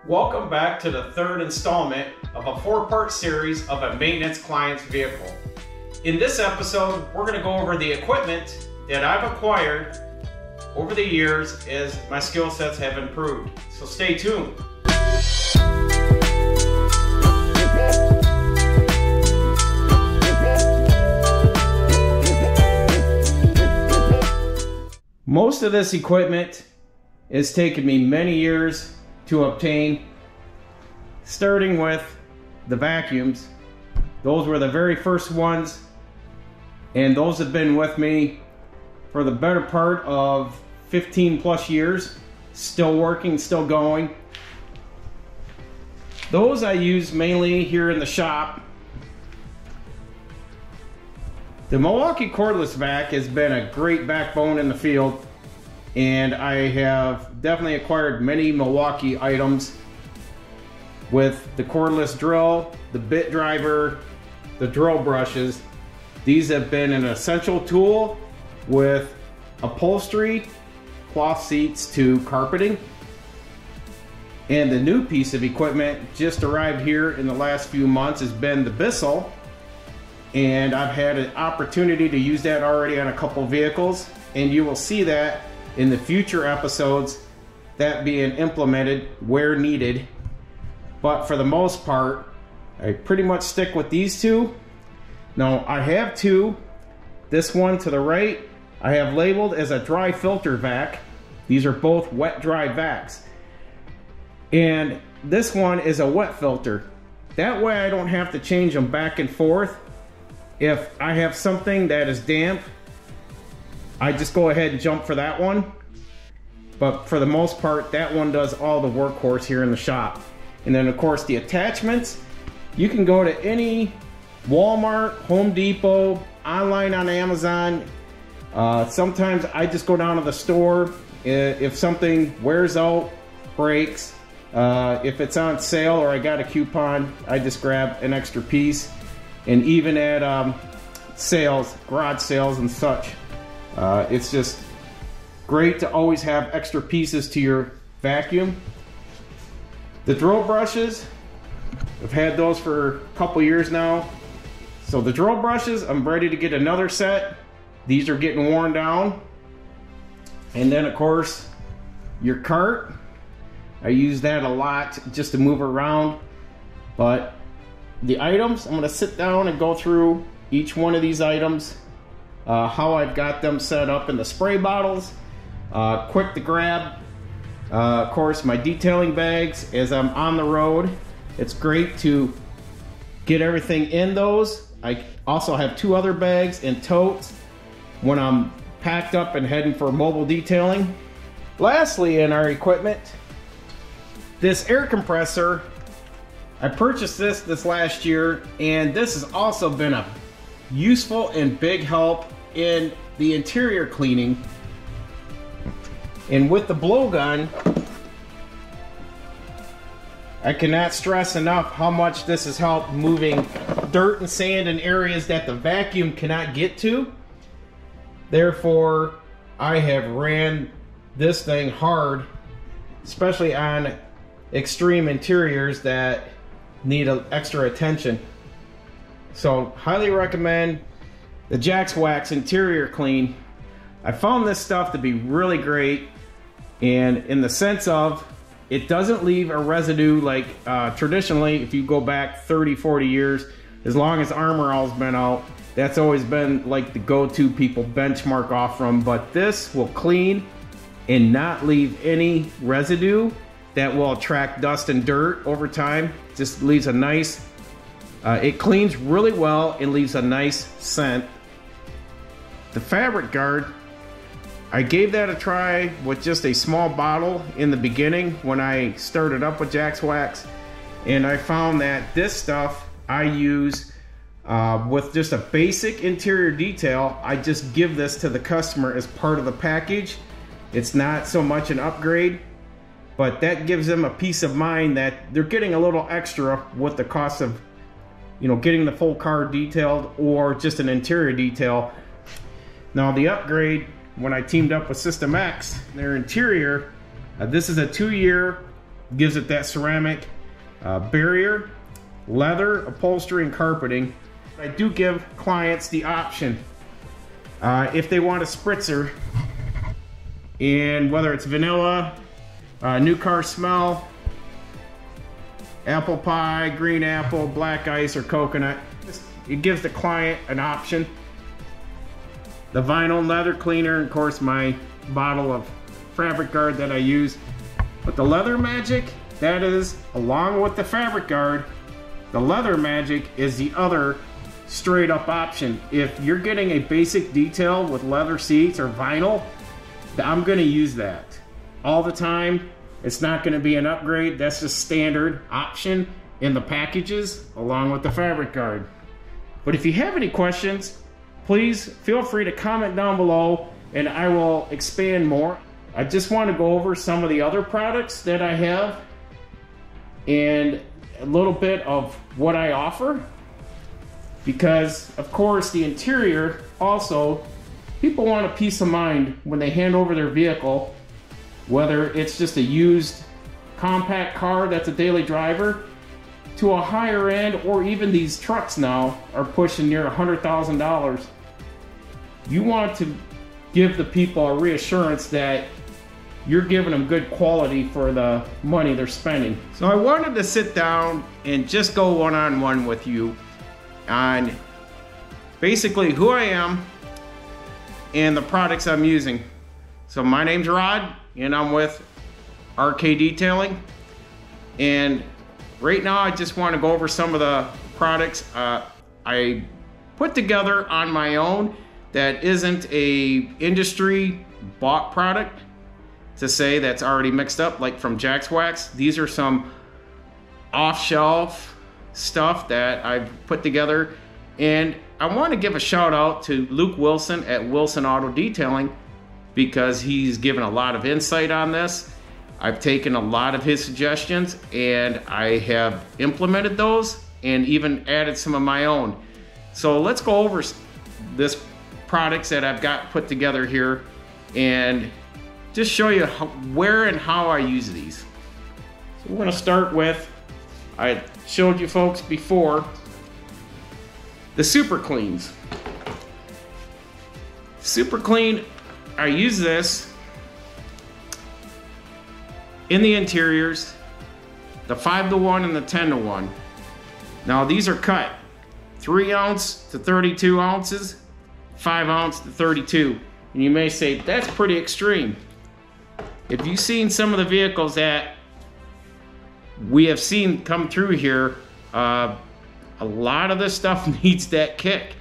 Welcome back to the third installment of a four-part series of a maintenance client's vehicle. In this episode, we're going to go over the equipment that I've acquired over the years as my skill sets have improved. So stay tuned. Most of this equipment has taken me many years to obtain, starting with the vacuums. Those were the very first ones, and those have been with me for the better part of 15 plus years, still working, still going. Those I use mainly here in the shop. The Milwaukee cordless vac has been a great backbone in the field, and I have definitely acquired many Milwaukee items with the cordless drill, the bit driver, the drill brushes. These have been an essential tool with upholstery, cloth seats to carpeting. And the new piece of equipment just arrived here in the last few months has been the Bissell. And I've had an opportunity to use that already on a couple vehicles, and you will see that in the future episodes, that being implemented where needed. But for the most part, I pretty much stick with these two. Now I have two. This one to the right, I have labeled as a dry filter vac. These are both wet dry vacs. And this one is a wet filter. That way I don't have to change them back and forth. If I have something that is damp, I just go ahead and jump for that one. But for the most part, that one does all the workhorse here in the shop. And then of course the attachments, you can go to any Walmart, Home Depot, online on Amazon. Sometimes I just go down to the store. If something wears out, breaks, if it's on sale or I got a coupon, I just grab an extra piece. And even at sales, garage sales and such, it's just great to always have extra pieces to your vacuum. The drill brushes, I've had those for a couple years now. So the drill brushes, I'm ready to get another set. These are getting worn down. And then of course, your cart. I use that a lot just to move around. But the items, I'm going to sit down and go through each one of these items, how I've got them set up in the spray bottles, quick to grab. Of course, my detailing bags as I'm on the road. It's great to get everything in those. I also have two other bags and totes when I'm packed up and heading for mobile detailing. Lastly, in our equipment, this air compressor. I purchased this last year, and this has also been a useful and big help in the interior cleaning. And with the blowgun, I cannot stress enough how much this has helped moving dirt and sand in areas that the vacuum cannot get to. Therefore, I have ran this thing hard, especially on extreme interiors that need extra attention. So highly recommend the Jax Wax Interior Clean. I found this stuff to be really great, and in the sense of it doesn't leave a residue like traditionally if you go back 30-40 years, as long as Armor All's been out, that's always been like the go-to people benchmark off from. But this will clean and not leave any residue that will attract dust and dirt over time. Just leaves a nice, it cleans really well and leaves a nice scent. The fabric guard, I gave that a try with just a small bottle in the beginning when I started up with Jax Wax, and I found that this stuff I use with just a basic interior detail. I just give this to the customer as part of the package. It's not so much an upgrade, but that gives them a peace of mind that they're getting a little extra with the cost of, you know, getting the full car detailed or just an interior detail. Now the upgrade, when I teamed up with System X, their interior, this is a 2-year gives it that ceramic barrier, leather, upholstery, and carpeting. I do give clients the option if they want a spritzer, and whether it's vanilla, new car smell, apple pie, green apple, black ice, or coconut. It gives the client an option. The vinyl and leather cleaner, and of course my bottle of fabric guard that I use. But the leather magic, that is, along with the fabric guard, the leather magic is the other straight up option. If you're getting a basic detail with leather seats or vinyl, I'm gonna use that all the time. It's not gonna be an upgrade. That's just standard option in the packages along with the fabric guard. But if you have any questions, please feel free to comment down below and I will expand more. I just want to go over some of the other products that I have and a little bit of what I offer, because of course the interior also, people want a peace of mind when they hand over their vehicle, whether it's just a used compact car that's a daily driver to a higher end, or even these trucks now are pushing near $100,000. You want to give the people a reassurance that you're giving them good quality for the money they're spending. So I wanted to sit down and just go one-on-one with you on basically who I am and the products I'm using. So my name's Rod and I'm with RK Detailing, and right now I just want to go over some of the products I put together on my own that isn't a industry bought product to say that's already mixed up, like from Jack's Wax. These are some off-shelf stuff that I've put together, and I want to give a shout out to Luke Wilson at Wilson Auto Detailing, because he's given a lot of insight on this. I've taken a lot of his suggestions and I have implemented those and even added some of my own. So let's go over this products that I've got put together here and just show you where and how I use these. So we're going to start with, I showed you folks before, the Super Cleans. Super Clean, I use this in the interiors, the 5:1 and the 10:1. Now these are cut 3 ounce to 32 ounces, 5 ounce to 32. And you may say, that's pretty extreme. If you've seen some of the vehicles that we have seen come through here, a lot of this stuff needs that kick.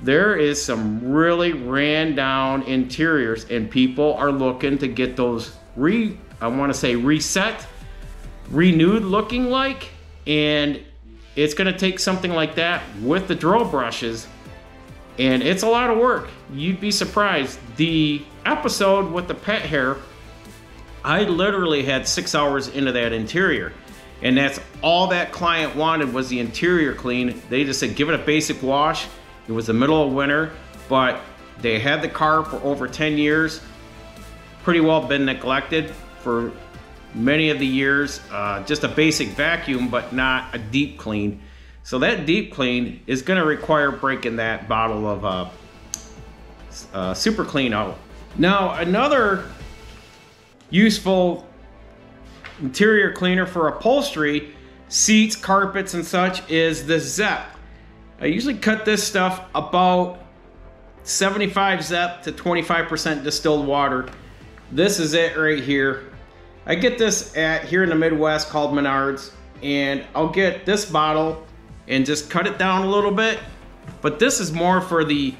There is some really ran down interiors and people are looking to get those reset, renewed looking like, and it's gonna take something like that with the drill brushes, and it's a lot of work. You'd be surprised. The episode with the pet hair, I literally had 6 hours into that interior, and that's all that client wanted was the interior clean. They just said, give it a basic wash. It was the middle of winter, but they had the car for over 10 years, pretty well been neglected for many of the years. Just a basic vacuum, but not a deep clean. So that deep clean is gonna require breaking that bottle of Super Clean out. Now, another useful interior cleaner for upholstery, seats, carpets, and such is the ZEP. I usually cut this stuff about 75 ZEP to 25% distilled water. This is it right here. I get this at here in the Midwest called Menards, and I'll get this bottle and just cut it down a little bit. But this is more for the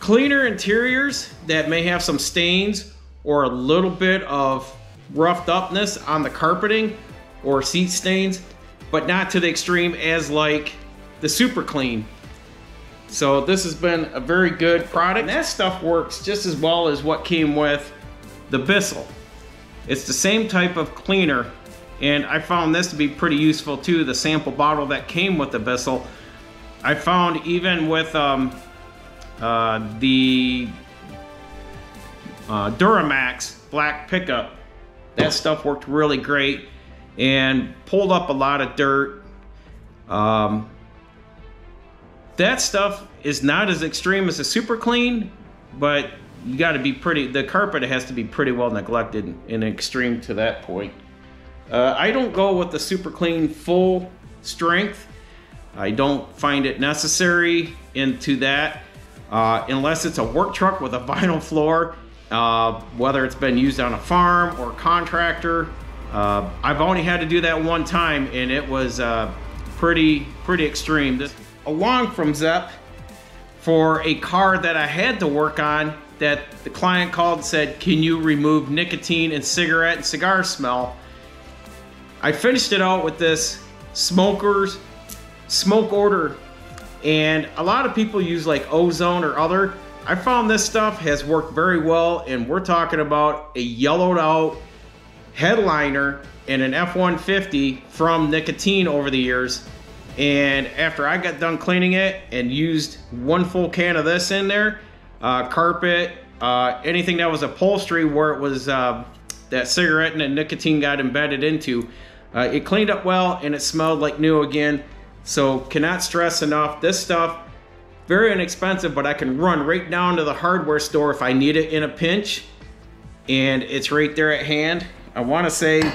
cleaner interiors that may have some stains or a little bit of roughed upness on the carpeting or seat stains, but not to the extreme as like the Super Clean. So this has been a very good product. And that stuff works just as well as what came with the Bissell. It's the same type of cleaner, and I found this to be pretty useful too, the sample bottle that came with the Bissell. I found even with the Duramax black pickup, that stuff worked really great. and pulled up a lot of dirt. That stuff is not as extreme as a super clean, but you got to be the carpet has to be pretty well neglected and extreme to that point. I don't go with the super clean full strength. I don't find it necessary into that unless it's a work truck with a vinyl floor, whether it's been used on a farm or contractor. I've only had to do that one time, and it was pretty extreme. Along from Zepp, for a car that I had to work on, that the client called and said, can you remove nicotine and cigarette and cigar smell? I finished it out with this smoke order, and a lot of people use like ozone or other. I found this stuff has worked very well, and we're talking about a yellowed out headliner and an F-150 from nicotine over the years. And after I got done cleaning it and used one full can of this in there, carpet, anything that was upholstery where it was that cigarette and the nicotine got embedded into, it cleaned up well and it smelled like new again. So cannot stress enough, this stuff, very inexpensive, but I can run right down to the hardware store if I need it in a pinch, and it's right there at hand. I want to say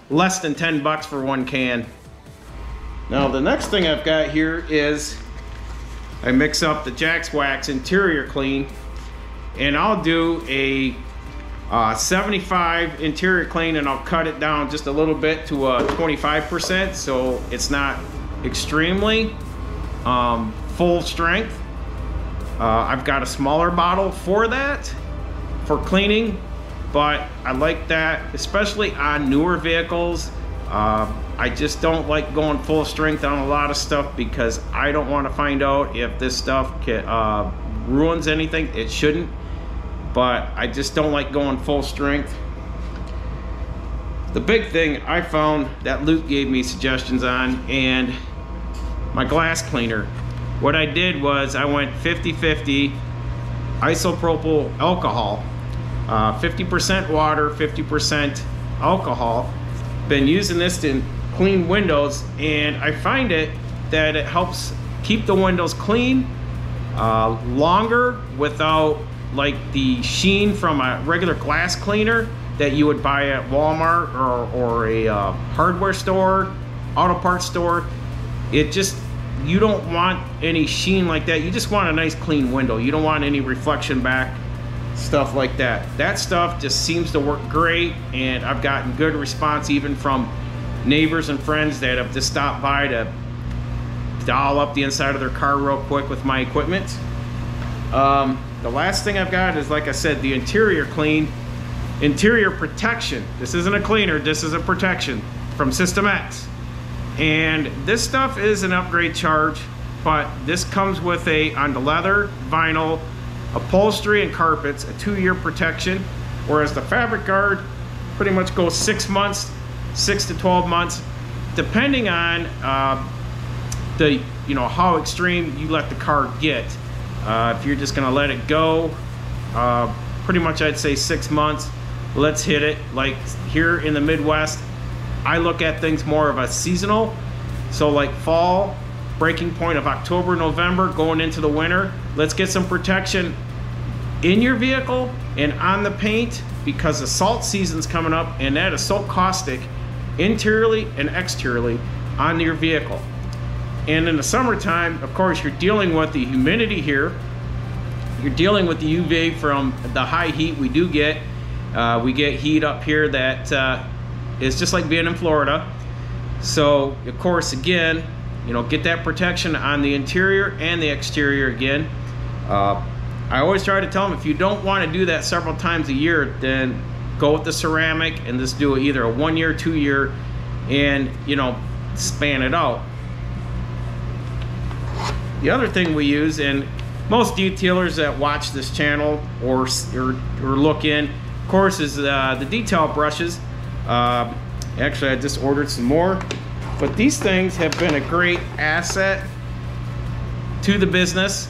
less than 10 bucks for one can. Now the next thing I've got here is I mix up the Jack's Wax interior clean, and I'll do a 75 interior clean, and I'll cut it down just a little bit to a 25%, so it's not extremely full strength. I've got a smaller bottle for that, for cleaning, but I like that, especially on newer vehicles. I just don't like going full strength on a lot of stuff because I don't want to find out if this stuff ruins anything. It shouldn't, but I just don't like going full strength. The big thing I found that Luke gave me suggestions on, and my glass cleaner. What I did was I went 50-50 isopropyl alcohol, 50% water, 50% alcohol. Been using this to clean windows, and I find that it helps keep the windows clean longer without like the sheen from a regular glass cleaner that you would buy at Walmart or a hardware store, auto parts store. It just, you don't want any sheen like that. You just want a nice clean window. You don't want any reflection back, stuff like that. That stuff just seems to work great, and I've gotten good response even from neighbors and friends that have just stopped by to doll up the inside of their car real quick with my equipment. The last thing I've got is, like I said, the interior clean, interior protection. This isn't a cleaner, this is a protection from System X. And this stuff is an upgrade charge, but this comes with on the leather, vinyl, upholstery, and carpets, a 2-year protection, whereas the fabric guard pretty much goes 6 months, 6 to 12 months, depending on how extreme you let the car get. If you're just gonna let it go, pretty much I'd say 6 months. Let's hit it. Like here in the Midwest, I look at things more of a seasonal. So like fall, breaking point of October, November, going into the winter, let's get some protection in your vehicle and on the paint, because the salt season's coming up, and that is so caustic interiorly and exteriorly on your vehicle. And in the summertime, of course, you're dealing with the humidity here. You're dealing with the UV from the high heat we do get. We get heat up here that is just like being in Florida. So, of course, again, get that protection on the interior and the exterior again. I always try to tell them, if you don't want to do that several times a year, then go with the ceramic and just do either a 1-year, 2-year, and span it out. The other thing we use, and most detailers that watch this channel or look in, of course, is the detail brushes. Actually, I just ordered some more, but these things have been a great asset to the business,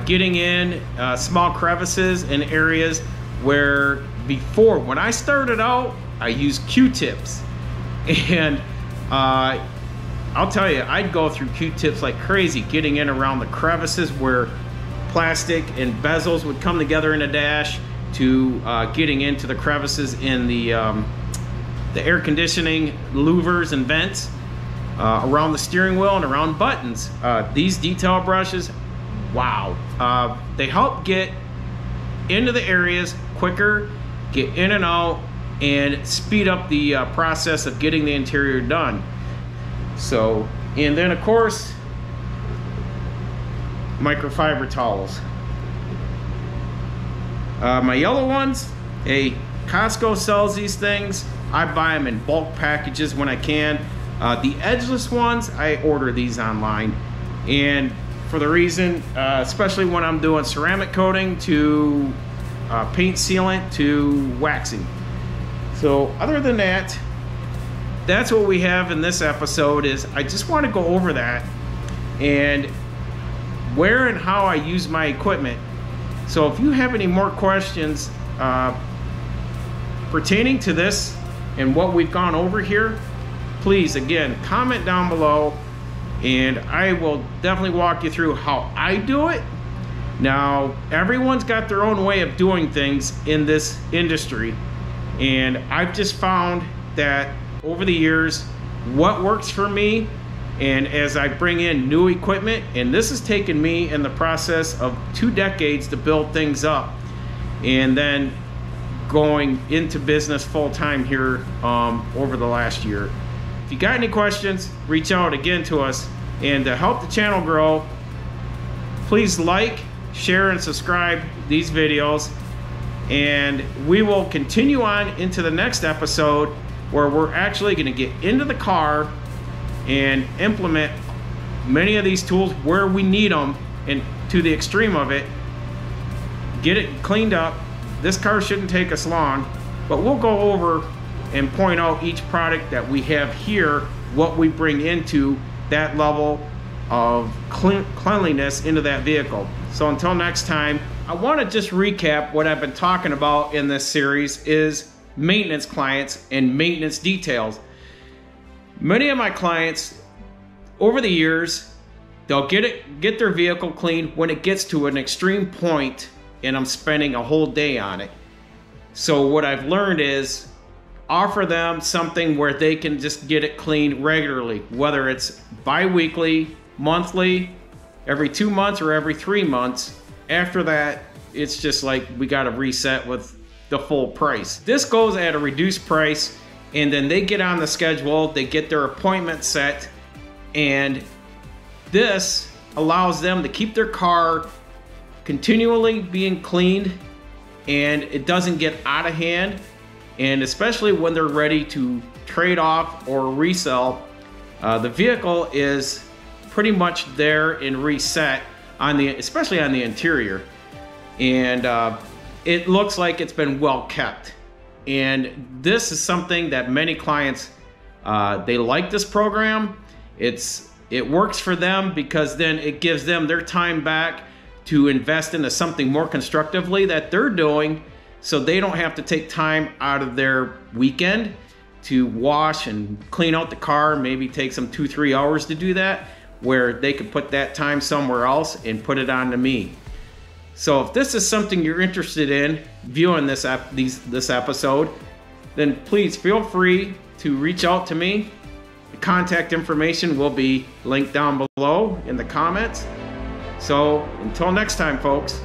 getting in small crevices and areas where before, when I started out, I used Q-tips. And I'll tell you, I'd go through Q-tips like crazy, getting in around the crevices where plastic and bezels would come together in a dash, to getting into the crevices in the air conditioning louvers and vents, around the steering wheel and around buttons. These detail brushes, wow, they help get into the areas quicker, get in and out, and speed up the process of getting the interior done. So, and then of course, microfiber towels. My yellow ones, Costco sells these things. I buy them in bulk packages when I can. The edgeless ones, I order these online, and for the reason, especially when I'm doing ceramic coating to paint sealant to waxing. So other than that, that's what we have in this episode. Is I just want to go over that and where and how I use my equipment. So if you have any more questions pertaining to this and what we've gone over here, please, again, comment down below, and I will definitely walk you through how I do it. Now, everyone's got their own way of doing things in this industry, and I've just found that over the years, what works for me, and as I bring in new equipment, and this has taken me in the process of 2 decades to build things up, and then going into business full-time here over the last year. If you got any questions, reach out again to us. And to help the channel grow, please like, share, and subscribe these videos. And we will continue on into the next episode, where we're actually going to get into the car and implement many of these tools where we need them, and to the extreme of it, get it cleaned up. This car shouldn't take us long, but we'll go over and point out each product that we have here, what we bring into that level of cleanliness into that vehicle. So until next time, I want to just recap what I've been talking about in this series is maintenance clients and maintenance details. Many of my clients over the years, they'll get their vehicle cleaned when it gets to an extreme point, and I'm spending a whole day on it. So what I've learned is offer them something where they can just get it cleaned regularly, whether it's bi-weekly, monthly, every 2 months, or every 3 months. After that, it's just like we got to reset with the full price. This goes at a reduced price, and then they get on the schedule, they get their appointment set, and this allows them to keep their car continually being cleaned, and it doesn't get out of hand. And especially when they're ready to trade off or resell, the vehicle is pretty much there and reset on especially on the interior, and it looks like it's been well kept. And this is something that many clients, they like this program. It works for them because then it gives them their time back to invest into something more constructively that they're doing, so they don't have to take time out of their weekend to wash and clean out the car. Maybe takes them 2-3 hours to do that, where they could put that time somewhere else and put it on to me. So if this is something you're interested in viewing this episode, then please feel free to reach out to me. The contact information will be linked down below in the comments. So until next time, folks.